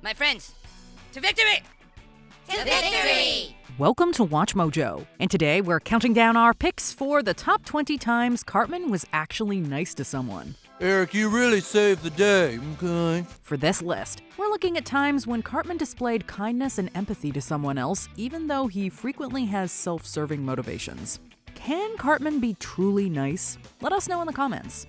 My friends, to victory! To victory! Welcome to Watch Mojo, and today we're counting down our picks for the top 20 times Cartman was actually nice to someone. Eric, you really saved the day, okay? For this list, we're looking at times when Cartman displayed kindness and empathy to someone else, even though he frequently has self-serving motivations. Can Cartman be truly nice? Let us know in the comments.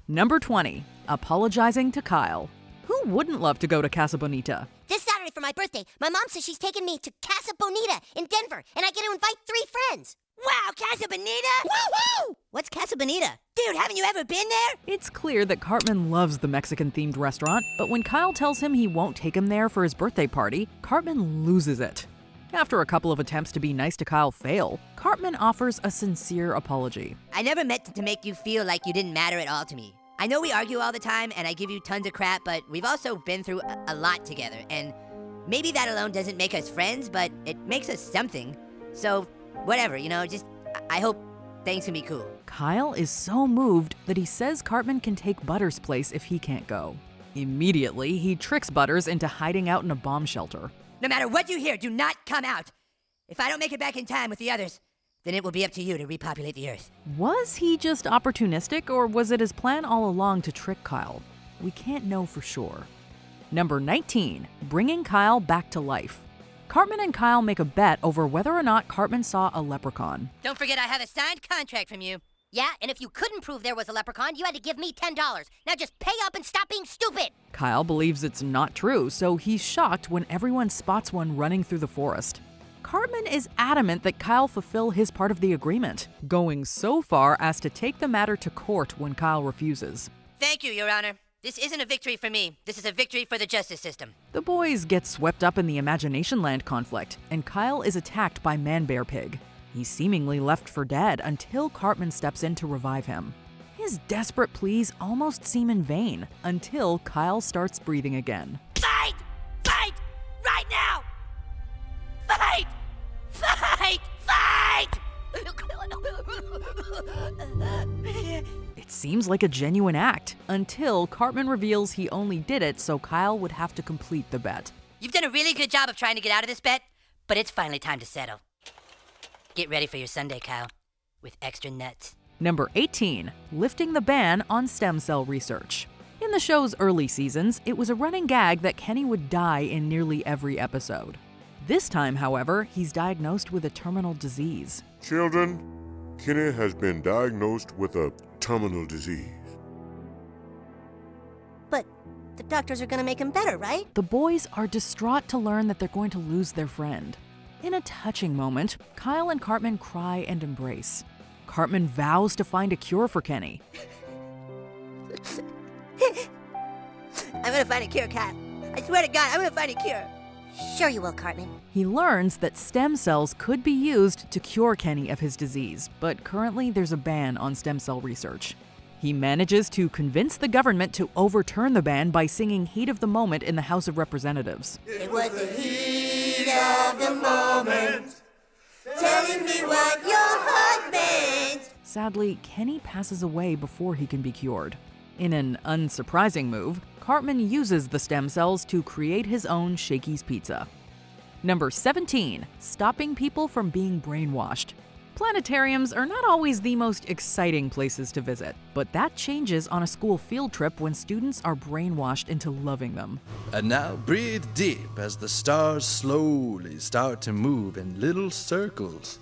Number 20, apologizing to Kyle. Who wouldn't love to go to Casa Bonita? This Saturday for my birthday, my mom says she's taking me to Casa Bonita in Denver, and I get to invite 3 friends. Wow, Casa Bonita? Woo-woo! What's Casa Bonita? Dude, haven't you ever been there? It's clear that Cartman loves the Mexican-themed restaurant, but when Kyle tells him he won't take him there for his birthday party, Cartman loses it. After a couple of attempts to be nice to Kyle fail, Cartman offers a sincere apology. I never meant to make you feel like you didn't matter at all to me. I know we argue all the time and I give you tons of crap, but we've also been through a lot together, and maybe that alone doesn't make us friends, but it makes us something. So, whatever, just, I hope things can be cool. Kyle is so moved that he says Cartman can take Butters' place if he can't go. Immediately, he tricks Butters into hiding out in a bomb shelter. No matter what you hear, do not come out. If I don't make it back in time with the others, then it will be up to you to repopulate the Earth. Was he just opportunistic, or was it his plan all along to trick Kyle? We can't know for sure. Number 19, bringing Kyle back to life. Cartman and Kyle make a bet over whether or not Cartman saw a leprechaun. Don't forget I have a signed contract from you. Yeah, and if you couldn't prove there was a leprechaun, you had to give me $10. Now just pay up and stop being stupid! Kyle believes it's not true, so he's shocked when everyone spots one running through the forest. Cartman is adamant that Kyle fulfill his part of the agreement, going so far as to take the matter to court when Kyle refuses. Thank you, Your Honor. This isn't a victory for me. This is a victory for the justice system. The boys get swept up in the Imagination Land conflict, and Kyle is attacked by Man-Bear Pig. He's seemingly left for dead until Cartman steps in to revive him. His desperate pleas almost seem in vain until Kyle starts breathing again. Fight! Fight! Right now! Fight! Fight! Fight! It seems like a genuine act until Cartman reveals he only did it so Kyle would have to complete the bet. You've done a really good job of trying to get out of this bet, but it's finally time to settle. Get ready for your Sunday, Kyle, with extra nuts. Number 18, lifting the ban on stem cell research. In the show's early seasons, it was a running gag that Kenny would die in nearly every episode. This time, however, he's diagnosed with a terminal disease. Children, Kenny has been diagnosed with a terminal disease. But the doctors are gonna make him better, right? The boys are distraught to learn that they're going to lose their friend. In a touching moment, Kyle and Cartman cry and embrace. Cartman vows to find a cure for Kenny. I'm gonna find a cure, Kyle. I swear to God, I'm gonna find a cure. Sure you will, Cartman. He learns that stem cells could be used to cure Kenny of his disease, but currently there's a ban on stem cell research. He manages to convince the government to overturn the ban by singing Heat of the Moment in the House of Representatives. It was the heat of the moment, telling me what your heart meant. Sadly, Kenny passes away before he can be cured. In an unsurprising move, Cartman uses the stem cells to create his own Shakey's Pizza. Number 17, stopping people from being brainwashed. Planetariums are not always the most exciting places to visit, but that changes on a school field trip when students are brainwashed into loving them. And now breathe deep as the stars slowly start to move in little circles.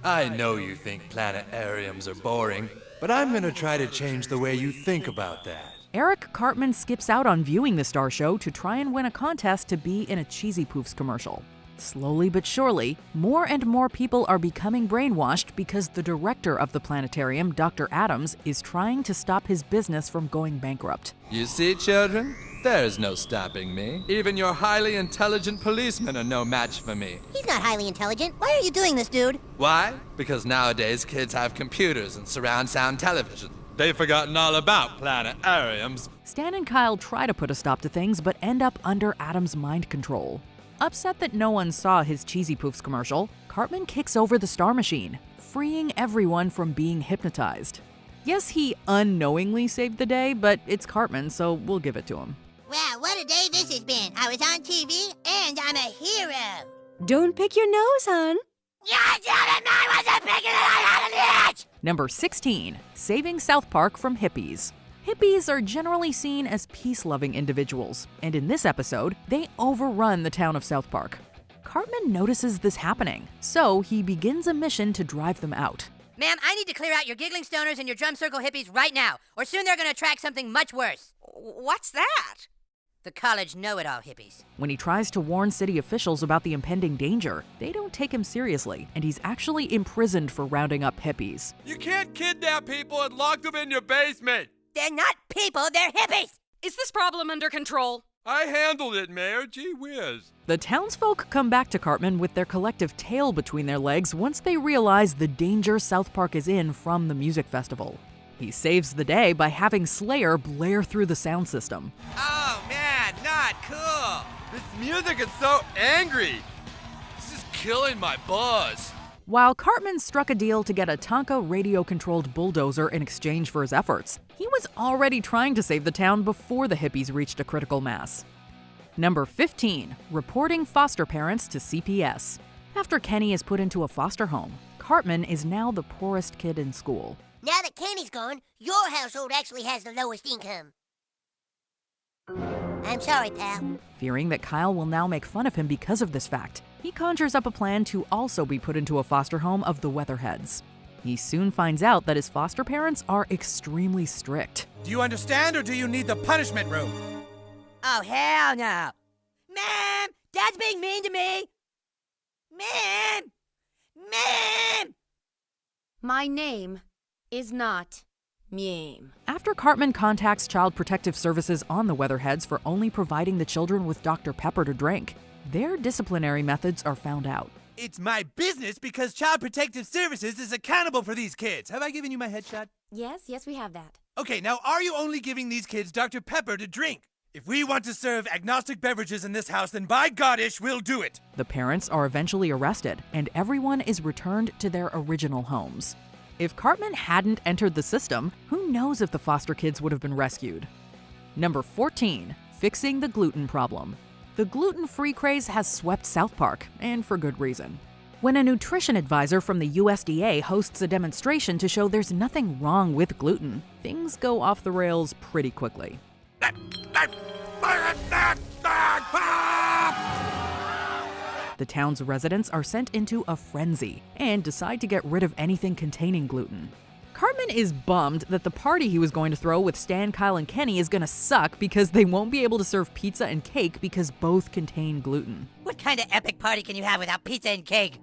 I know you think planetariums are boring, but I'm gonna try to change the way you think about that. Eric Cartman skips out on viewing the Star Show to try and win a contest to be in a Cheesy Poofs commercial. Slowly but surely, more and more people are becoming brainwashed because the director of the planetarium, Dr. Adams, is trying to stop his business from going bankrupt. You see, children? There's no stopping me. Even your highly intelligent policemen are no match for me. He's not highly intelligent. Why are you doing this, dude? Why? Because nowadays kids have computers and surround sound television. They've forgotten all about planetariums. Stan and Kyle try to put a stop to things, but end up under Adam's mind control. Upset that no one saw his Cheesy Poofs commercial, Cartman kicks over the Star Machine, freeing everyone from being hypnotized. Yes, he unknowingly saved the day, but it's Cartman, so we'll give it to him. Wow, what a day this has been. I was on TV, and I'm a hero. Don't pick your nose, hon. God damn it, I wasn't picking it, I had an itch! Number 16, saving South Park from hippies. Hippies are generally seen as peace-loving individuals, and in this episode, they overrun the town of South Park. Cartman notices this happening, so he begins a mission to drive them out. Ma'am, I need to clear out your giggling stoners and your drum circle hippies right now, or soon they're gonna attract something much worse. What's that? The college know-it-all hippies. When he tries to warn city officials about the impending danger, they don't take him seriously, and he's actually imprisoned for rounding up hippies. You can't kidnap people and lock them in your basement. They're not people, they're hippies! Is this problem under control? I handled it, Mayor. Gee whiz. The townsfolk come back to Cartman with their collective tail between their legs once they realize the danger South Park is in from the music festival. He saves the day by having Slayer blare through the sound system. Oh, man, not cool. This music is so angry. This is killing my buzz. While Cartman struck a deal to get a Tonka radio-controlled bulldozer in exchange for his efforts, he was already trying to save the town before the hippies reached a critical mass. Number 15, reporting foster parents to CPS. After Kenny is put into a foster home, Cartman is now the poorest kid in school. Now that Kenny's gone, your household actually has the lowest income. I'm sorry, pal. Fearing that Kyle will now make fun of him because of this fact, he conjures up a plan to also be put into a foster home of the Weatherheads. He soon finds out that his foster parents are extremely strict. Do you understand, or do you need the punishment room? Oh, hell no. Ma'am, Dad's being mean to me. Ma'am! Ma'am! My name is not Miem. After Cartman contacts Child Protective Services on the Weatherheads for only providing the children with Dr. Pepper to drink, their disciplinary methods are found out. It's my business because Child Protective Services is accountable for these kids. Have I given you my headshot? Yes, we have that. Okay, now are you only giving these kids Dr. Pepper to drink? If we want to serve agnostic beverages in this house, then by Godish, we'll do it. The parents are eventually arrested, and everyone is returned to their original homes. If Cartman hadn't entered the system, who knows if the foster kids would have been rescued? Number 14, fixing the gluten problem. The gluten-free craze has swept South Park, and for good reason. When a nutrition advisor from the USDA hosts a demonstration to show there's nothing wrong with gluten, things go off the rails pretty quickly. The town's residents are sent into a frenzy and decide to get rid of anything containing gluten. Cartman is bummed that the party he was going to throw with Stan, Kyle, and Kenny is gonna suck because they won't be able to serve pizza and cake because both contain gluten. What kind of epic party can you have without pizza and cake?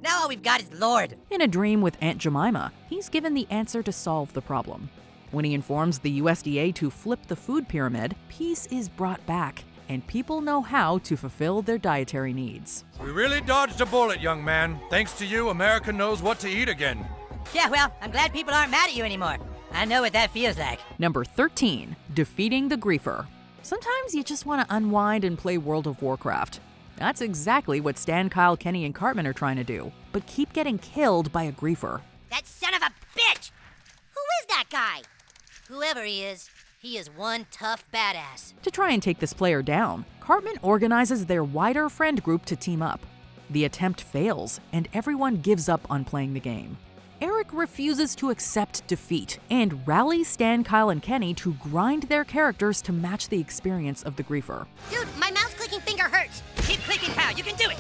Now all we've got is Lord. In a dream with Aunt Jemima, he's given the answer to solve the problem. When he informs the USDA to flip the food pyramid, peace is brought back, and people know how to fulfill their dietary needs. We really dodged a bullet, young man. Thanks to you, America knows what to eat again. Yeah, well, I'm glad people aren't mad at you anymore. I know what that feels like. Number 13, defeating the griefer. Sometimes you just want to unwind and play World of Warcraft. That's exactly what Stan, Kyle, Kenny, and Cartman are trying to do, but keep getting killed by a griefer. That son of a bitch! Who is that guy? Whoever he is one tough badass. To try and take this player down, Cartman organizes their wider friend group to team up. The attempt fails, and everyone gives up on playing the game. Eric refuses to accept defeat and rallies Stan, Kyle, and Kenny to grind their characters to match the experience of the griefer. Dude, my mouse clicking finger hurts. Keep clicking, Kyle. You can do it.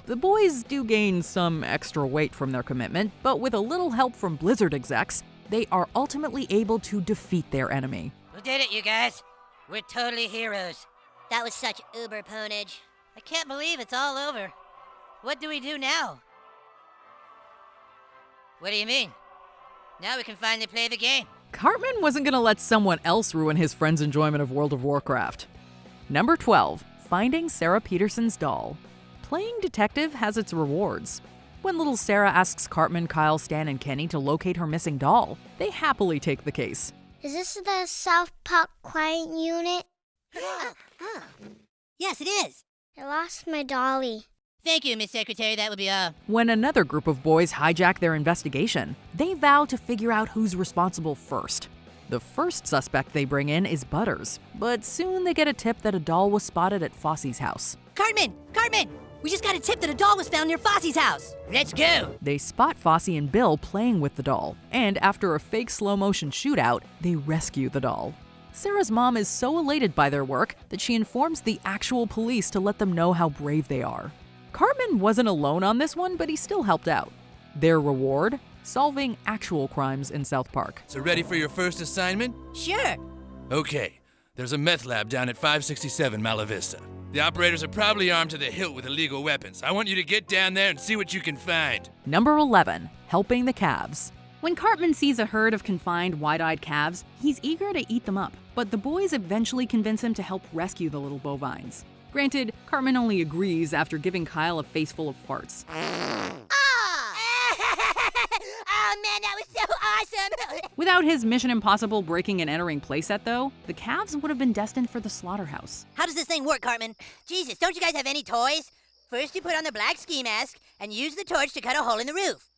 The boys do gain some extra weight from their commitment, but with a little help from Blizzard execs, they are ultimately able to defeat their enemy. We did it, you guys. We're totally heroes. That was such uber ponage. I can't believe it's all over. What do we do now? What do you mean? Now we can finally play the game. Cartman wasn't going to let someone else ruin his friend's enjoyment of World of Warcraft. Number 12, finding Sarah Peterson's doll. Playing detective has its rewards. When little Sarah asks Cartman, Kyle, Stan, and Kenny to locate her missing doll, they happily take the case. Is this the South Park Quiet Unit? Yes, it is. I lost my dolly. Thank you, Miss Secretary. That would be all. When another group of boys hijack their investigation, they vow to figure out who's responsible first. The first suspect they bring in is Butters, but soon they get a tip that a doll was spotted at Fossey's house. Cartman! Cartman! We just got a tip that a doll was found near Fossey's house. Let's go! They spot Fossey and Bill playing with the doll, and after a fake slow-motion shootout, they rescue the doll. Sarah's mom is so elated by their work that she informs the actual police to let them know how brave they are. Cartman wasn't alone on this one, but he still helped out. Their reward? Solving actual crimes in South Park. So ready for your first assignment? Sure. Okay, there's a meth lab down at 567 Mala Vista. The operators are probably armed to the hilt with illegal weapons. I want you to get down there and see what you can find. Number 11, helping the calves. When Cartman sees a herd of confined, wide-eyed calves, he's eager to eat them up, but the boys eventually convince him to help rescue the little bovines. Granted, Cartman only agrees after giving Kyle a face full of farts. Oh man, that was so awesome! Without his Mission Impossible breaking and entering playset, though, the calves would have been destined for the slaughterhouse. How does this thing work, Cartman? Jesus, don't you guys have any toys? First you put on the black ski mask and use the torch to cut a hole in the roof.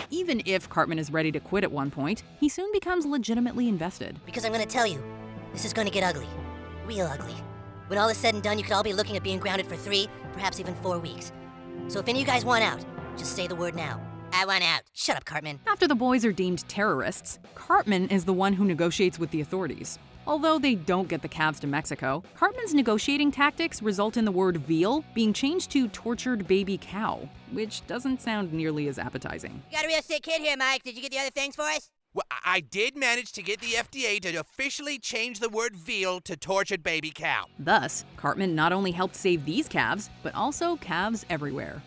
Even if Cartman is ready to quit at one point, he soon becomes legitimately invested. Because I'm gonna tell you, this is gonna get ugly. Real ugly. When all is said and done, you could all be looking at being grounded for 3, perhaps even 4 weeks. So if any of you guys want out, just say the word now. I want out. Shut up, Cartman. After the boys are deemed terrorists, Cartman is the one who negotiates with the authorities. Although they don't get the calves to Mexico, Cartman's negotiating tactics result in the word veal being changed to tortured baby cow, which doesn't sound nearly as appetizing. You got a real sick kid here, Mike. Did you get the other things for us? Well, I did manage to get the FDA to officially change the word veal to tortured baby cow. Thus, Cartman not only helped save these calves, but also calves everywhere.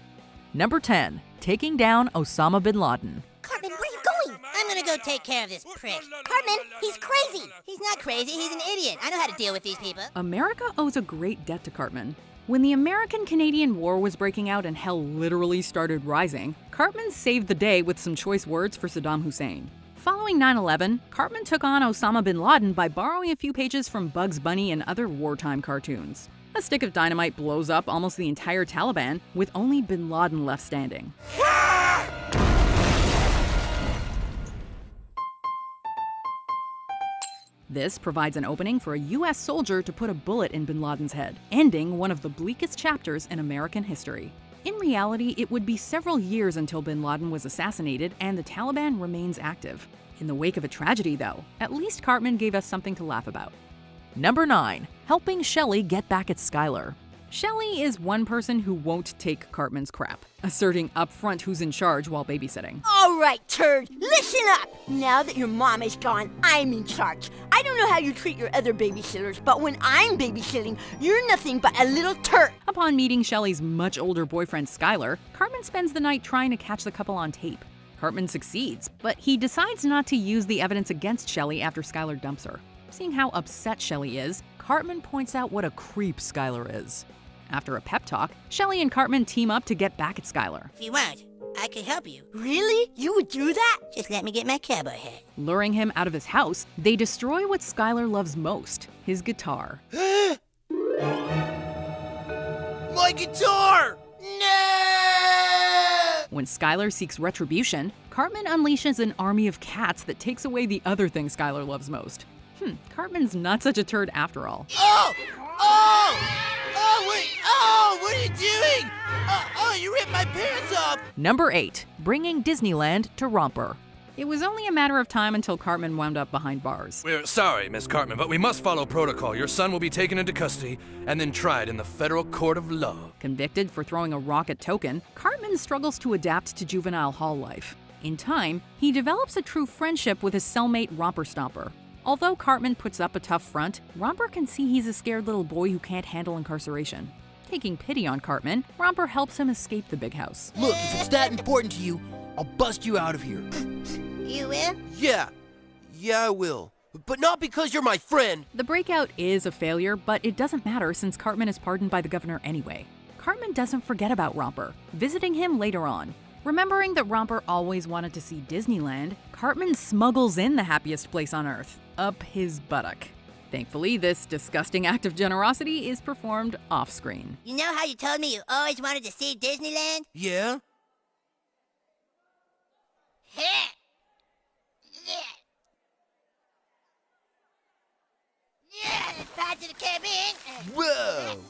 Number 10, taking down Osama bin Laden. Cartman, where are you going? I'm gonna go take care of this prick. Cartman, he's crazy. He's not crazy, he's an idiot. I know how to deal with these people. America owes a great debt to Cartman. When the American-Canadian War was breaking out and hell literally started rising, Cartman saved the day with some choice words for Saddam Hussein. Following 9/11, Cartman took on Osama bin Laden by borrowing a few pages from Bugs Bunny and other wartime cartoons. A stick of dynamite blows up almost the entire Taliban, with only bin Laden left standing. This provides an opening for a US soldier to put a bullet in bin Laden's head, ending one of the bleakest chapters in American history. In reality, it would be several years until bin Laden was assassinated and the Taliban remains active. In the wake of a tragedy, though, at least Cartman gave us something to laugh about. Number 9, helping Shelly get back at Skylar. Shelly is one person who won't take Cartman's crap, asserting up front who's in charge while babysitting. All right, turd, listen up! Now that your mom is gone, I'm in charge. I don't know how you treat your other babysitters, but when I'm babysitting, you're nothing but a little turd. Upon meeting Shelly's much older boyfriend Skylar, Cartman spends the night trying to catch the couple on tape. Cartman succeeds, but he decides not to use the evidence against Shelly after Skylar dumps her. Seeing how upset Shelly is, Cartman points out what a creep Skylar is. After a pep talk, Shelly and Cartman team up to get back at Skylar. If you want, I can help you. Really? You would do that? Just let me get my cowboy hat. Luring him out of his house, they destroy what Skylar loves most, his guitar. My guitar! No! When Skylar seeks retribution, Cartman unleashes an army of cats that takes away the other thing Skylar loves most. Cartman's not such a turd after all. Oh! Oh! Oh, wait! Oh, what are you doing? Oh, you ripped my pants off! Number 8, bringing Disneyland to Romper. It was only a matter of time until Cartman wound up behind bars. We're sorry, Miss Cartman, but we must follow protocol. Your son will be taken into custody and then tried in the federal court of law. Convicted for throwing a rock at Token, Cartman struggles to adapt to juvenile hall life. In time, he develops a true friendship with his cellmate Romper Stomper. Although Cartman puts up a tough front, Romper can see he's a scared little boy who can't handle incarceration. Taking pity on Cartman, Romper helps him escape the big house. Look, if it's that important to you, I'll bust you out of here. You will? Yeah, I will. But not because you're my friend. The breakout is a failure, but it doesn't matter since Cartman is pardoned by the governor anyway. Cartman doesn't forget about Romper, visiting him later on. Remembering that Romper always wanted to see Disneyland, Cartman smuggles in the happiest place on Earth, up his buttock. Thankfully, this disgusting act of generosity is performed off-screen. You know how you told me you always wanted to see Disneyland? Yeah? Heh! Let's pass to the cabin. Whoa!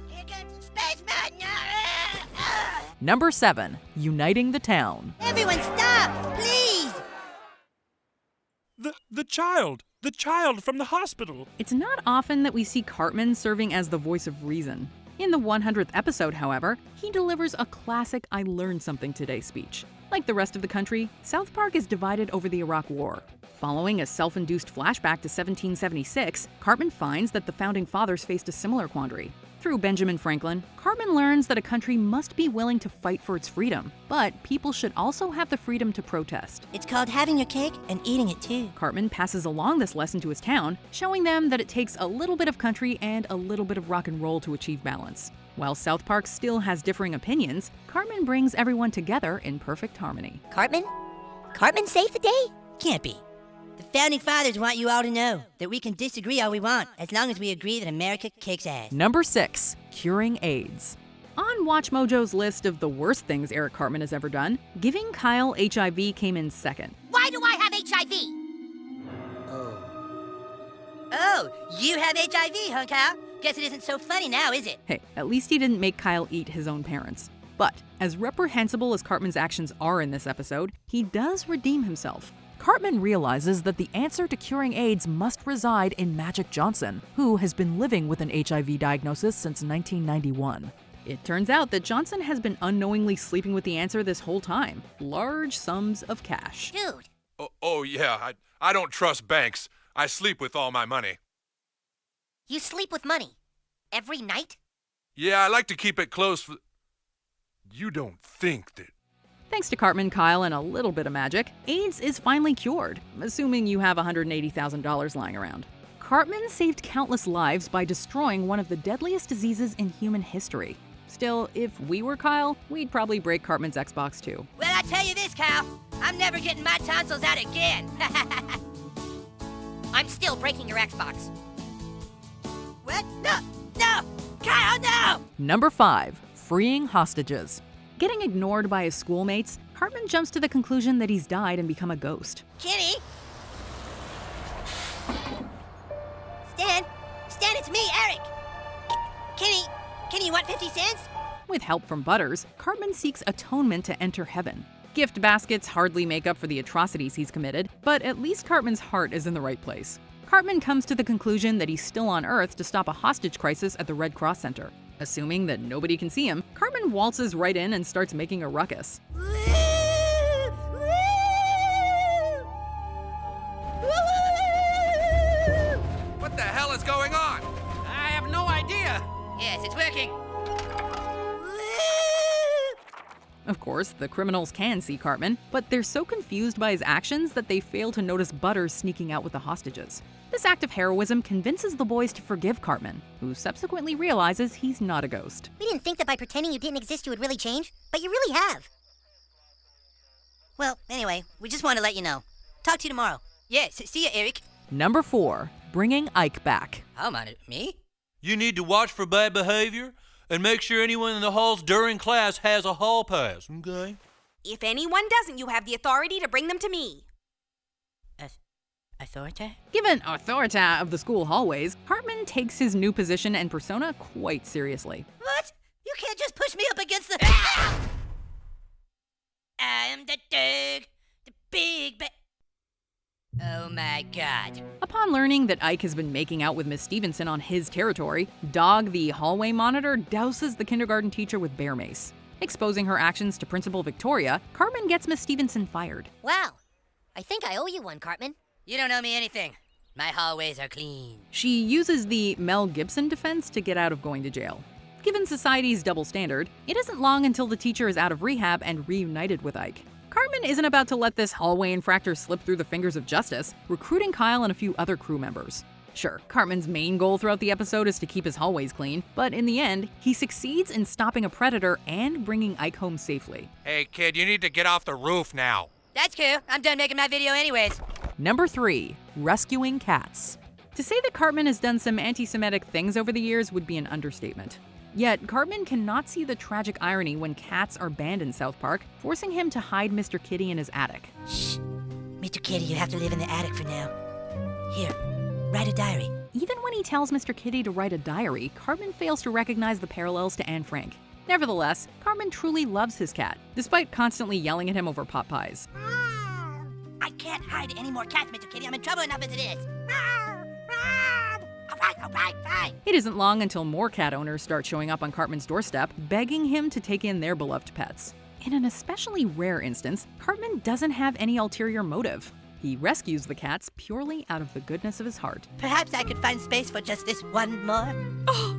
Here comes the Space Mountain. Number 7. Uniting the town. Everyone stop, please! The child from the hospital. It's not often that we see Cartman serving as the voice of reason. In the 100th episode, however, he delivers a classic I learned something today speech. Like the rest of the country, South Park is divided over the Iraq War. Following a self-induced flashback to 1776, Cartman finds that the Founding Fathers faced a similar quandary. Through Benjamin Franklin, Cartman learns that a country must be willing to fight for its freedom, but people should also have the freedom to protest. It's called having your cake and eating it too. Cartman passes along this lesson to his town, showing them that it takes a little bit of country and a little bit of rock and roll to achieve balance. While South Park still has differing opinions, Cartman brings everyone together in perfect harmony. Cartman? Cartman saved the day? Can't be. The Founding Fathers want you all to know that we can disagree all we want, as long as we agree that America kicks ass. Number 6. Curing AIDS. On WatchMojo's list of the worst things Eric Cartman has ever done, giving Kyle HIV came in second. Why do I have HIV? Oh, you have HIV, huh, Kyle? Guess it isn't so funny now, is it? Hey, at least he didn't make Kyle eat his own parents. But, as reprehensible as Cartman's actions are in this episode, he does redeem himself. Cartman realizes that the answer to curing AIDS must reside in Magic Johnson, who has been living with an HIV diagnosis since 1991. It turns out that Johnson has been unknowingly sleeping with the answer this whole time. Large sums of cash. Dude. Oh yeah, I don't trust banks. I sleep with all my money. You sleep with money? Every night? Yeah, I like to keep it close for... You don't think that... Thanks to Cartman, Kyle, and a little bit of magic, AIDS is finally cured, assuming you have $180,000 lying around. Cartman saved countless lives by destroying one of the deadliest diseases in human history. Still, if we were Kyle, we'd probably break Cartman's Xbox too. Well, I tell you this, Kyle. I'm never getting my tonsils out again. I'm still breaking your Xbox. What? No! No! Kyle, no! Number 5. Freeing hostages. Getting ignored by his schoolmates, Cartman jumps to the conclusion that he's died and become a ghost. Kenny? Stan, it's me, Eric. Kenny, you want 50 cents? With help from Butters, Cartman seeks atonement to enter heaven. Gift baskets hardly make up for the atrocities he's committed, but at least Cartman's heart is in the right place. Cartman comes to the conclusion that he's still on Earth to stop a hostage crisis at the Red Cross Center. Assuming that nobody can see him, Cartman waltzes right in and starts making a ruckus. What the hell is going on? I have no idea. Yes, it's working. Of course, the criminals can see Cartman, but they're so confused by his actions that they fail to notice Butters sneaking out with the hostages. This act of heroism convinces the boys to forgive Cartman, who subsequently realizes he's not a ghost. We didn't think that by pretending you didn't exist you would really change, but you really have. Well, anyway, we just want to let you know. Talk to you tomorrow. Yes, see ya, Eric. Number 4. Bringing Ike back. How about it? Me? You need to watch for bad behavior and make sure anyone in the halls during class has a hall pass, okay? If anyone doesn't, you have the authority to bring them to me. Authority? Given authority of the school hallways, Cartman takes his new position and persona quite seriously. What? You can't just push me up against the... I'm the dog, the big Oh my god. Upon learning that Ike has been making out with Miss Stevenson on his territory, Dog, the hallway monitor, douses the kindergarten teacher with bear mace. Exposing her actions to Principal Victoria, Cartman gets Miss Stevenson fired. Wow. I think I owe you one, Cartman. You don't owe me anything. My hallways are clean. She uses the Mel Gibson defense to get out of going to jail. Given society's double standard, it isn't long until the teacher is out of rehab and reunited with Ike. Cartman isn't about to let this hallway infractor slip through the fingers of justice, recruiting Kyle and a few other crew members. Sure, Cartman's main goal throughout the episode is to keep his hallways clean, but in the end, he succeeds in stopping a predator and bringing Ike home safely. Hey, kid, you need to get off the roof now. That's cool. I'm done making my video anyways. Number 3. Rescuing cats. To say that Cartman has done some anti-Semitic things over the years would be an understatement. Yet, Cartman cannot see the tragic irony when cats are banned in South Park, forcing him to hide Mr. Kitty in his attic. Shh. Mr. Kitty, you have to live in the attic for now. Here, write a diary. Even when he tells Mr. Kitty to write a diary, Cartman fails to recognize the parallels to Anne Frank. Nevertheless, Cartman truly loves his cat, despite constantly yelling at him over pot pies. I can't hide any more cats, Mr. Kitty. I'm in trouble enough as it is. All right, fine. It isn't long until more cat owners start showing up on Cartman's doorstep, begging him to take in their beloved pets. In an especially rare instance, Cartman doesn't have any ulterior motive. He rescues the cats purely out of the goodness of his heart. Perhaps I could find space for just this one more. Oh,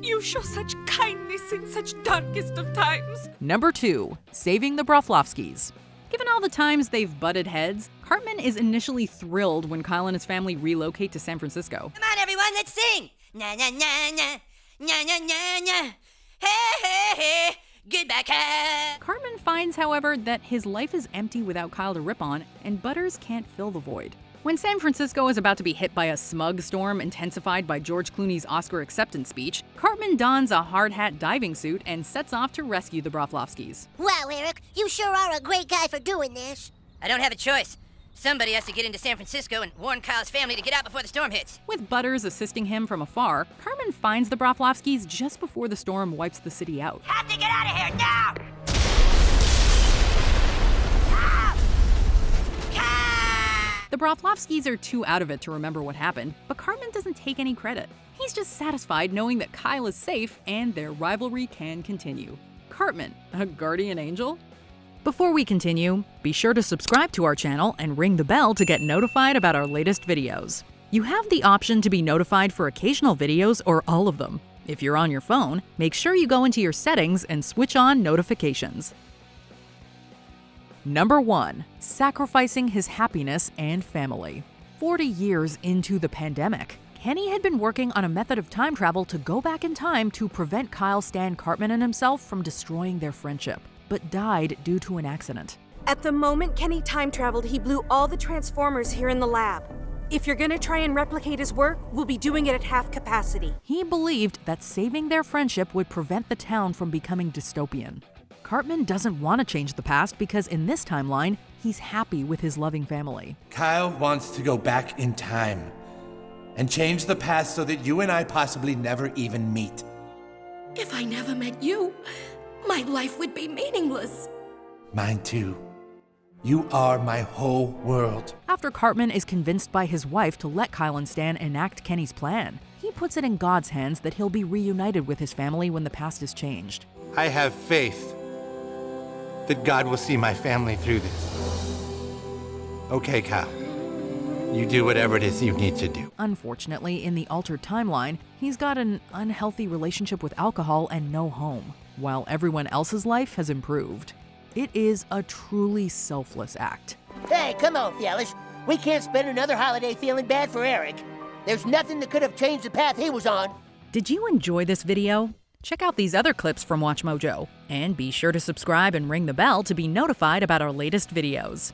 you show such kindness in such darkest of times. Number 2. Saving the Broflovskis. Given all the times they've butted heads, Cartman is initially thrilled when Kyle and his family relocate to San Francisco. Come on, everyone, let's sing! Na na na na, na na na na, hey hey hey, goodbye, cat! Cartman finds, however, that his life is empty without Kyle to rip on, and Butters can't fill the void. When San Francisco is about to be hit by a smug storm intensified by George Clooney's Oscar acceptance speech, Cartman dons a hard hat diving suit and sets off to rescue the Broflovskis. Wow, Eric, you sure are a great guy for doing this. I don't have a choice. Somebody has to get into San Francisco and warn Kyle's family to get out before the storm hits. With Butters assisting him from afar, Cartman finds the Broflovskis just before the storm wipes the city out. Have to get out of here now! The Broflovskis are too out of it to remember what happened, but Cartman doesn't take any credit. He's just satisfied knowing that Kyle is safe and their rivalry can continue. Cartman, a guardian angel? Before we continue, be sure to subscribe to our channel and ring the bell to get notified about our latest videos. You have the option to be notified for occasional videos or all of them. If you're on your phone, make sure you go into your settings and switch on notifications. Number 1. Sacrificing his happiness and family. 40 years into the pandemic, Kenny had been working on a method of time travel to go back in time to prevent Kyle, Stan, Cartman, and himself from destroying their friendship, but died due to an accident. At the moment Kenny time traveled, he blew all the transformers here in the lab. If you're gonna try and replicate his work, we'll be doing it at half capacity. He believed that saving their friendship would prevent the town from becoming dystopian. Cartman doesn't want to change the past because in this timeline, he's happy with his loving family. Kyle wants to go back in time and change the past so that you and I possibly never even meet. If I never met you, my life would be meaningless. Mine too. You are my whole world. After Cartman is convinced by his wife to let Kyle and Stan enact Kenny's plan, he puts it in God's hands that he'll be reunited with his family when the past is changed. I have faith that God will see my family through this. Okay, Kyle. You do whatever it is you need to do. Unfortunately, in the altered timeline, he's got an unhealthy relationship with alcohol and no home, while everyone else's life has improved. It is a truly selfless act. Hey, come on, fellas. We can't spend another holiday feeling bad for Eric. There's nothing that could have changed the path he was on. Did you enjoy this video? Check out these other clips from WatchMojo, and be sure to subscribe and ring the bell to be notified about our latest videos.